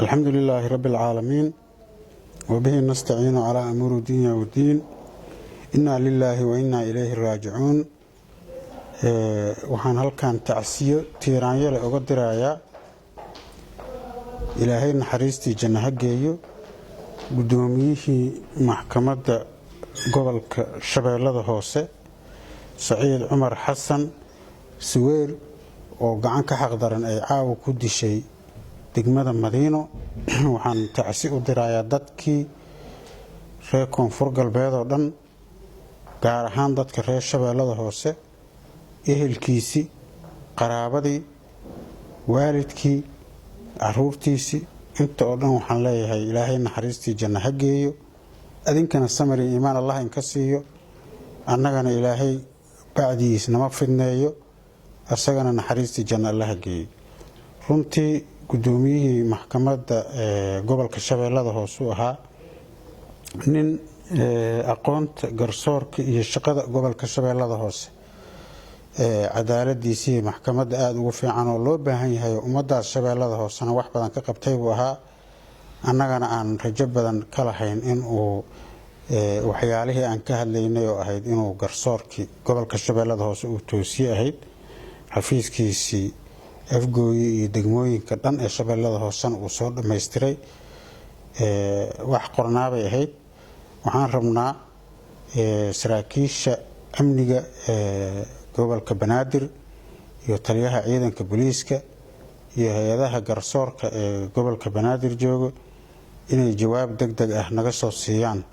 الحمد لله رب العالمين وبه نستعين على أمور الدنيا والدين إنا لله وإنا إليه راجعون waxaan halkan tacsiyo tiiraanyada uga dirayaa Ilaahay naxariistii janno ha geeyo gudoomiyihii maxkamadda gobolka Shabeellada Hoose Saciid Cumar Xasan Suweer oo gacan ka xaq daran ay caaw ku dishay degmada Madiino waxaan tacsi u dirayaa dadkii reer Koonfur Galbeed oo dhan gaar ahaan dadka reer Shabeellada Hoose ehelkiisi qaraabadii waalidkii caruurtiisi inta oo dhan waxaan leeyahay Ilaahay naxariistii janno ha geeyo adinkana samir iyo iimaan Allah in ka siiyo annagana Ilaahay bacdiis nama fidneeyo asagana naxariistii janno Allah ha geeyo runtii gudoomiyihii maxkamadda gobolka Shabeellada Hoose ahaa nin aqoonta garsoorka iyo shaqada gobolka Shabeellada Hoose cadaaladiisii maxkamadda aad ugu fiican oo loo baahan yahay ummadda Shabeellada Hoosena wax badan ka qabtay buu ahaa annagana aan rajo badan ka lahayn in uu waxyaalihii aan ka hadlaynay oo ahayd inuu garsoorkii gobolka Shabeellada Hoose uu toosiye ahayd xafiiskiisii afgooyi iyo degmooyinka dhan ee Shabeellada Hoosena uu soo dhameystiray wax qornaabay ahayd waxaan rabnaa saraakiisha amniga gobolka Banaadir iyo taliyaha ciidanka booliiska iyo hay'adaha garsoorka ee gobolka Banaadir joogo inay jawaab degdeg ah naga soo siiyaan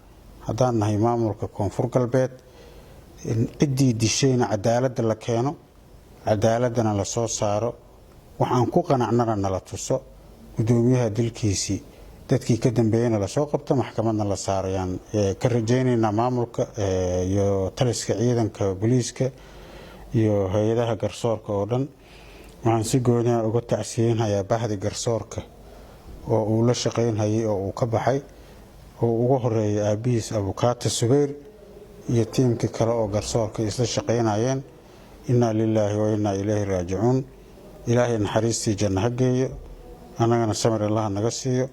haddaan nahay maamulka Koonfur Galbeed cidii dishayna cadaaladda la keeno cadaaladana la soo saaro waxaan ku qanacnana nala tuso gudoomiyaha dilkiisii dadkii ka dambeeyayna la soo qabto maxkamadna la saarayaan ka rajaynayna maamulka iyo taliska ciidanka booliiska iyo hay'adaha garsoorka oo dhan waxaan si gooni ah uga tacsiyeenayaa bahdi garsoorka oo uu la shaqeynayay oo uu ka baxay oo ugu horeeyay aabihiis Abukaata Suweer iyo tiimkii kale oo garsoorka isla shaqeynayeen inna lillahi wa inna ilayhi raaji'uun ilaahay naxariistii janno ha geeyo annagana samir Allah naga siiyo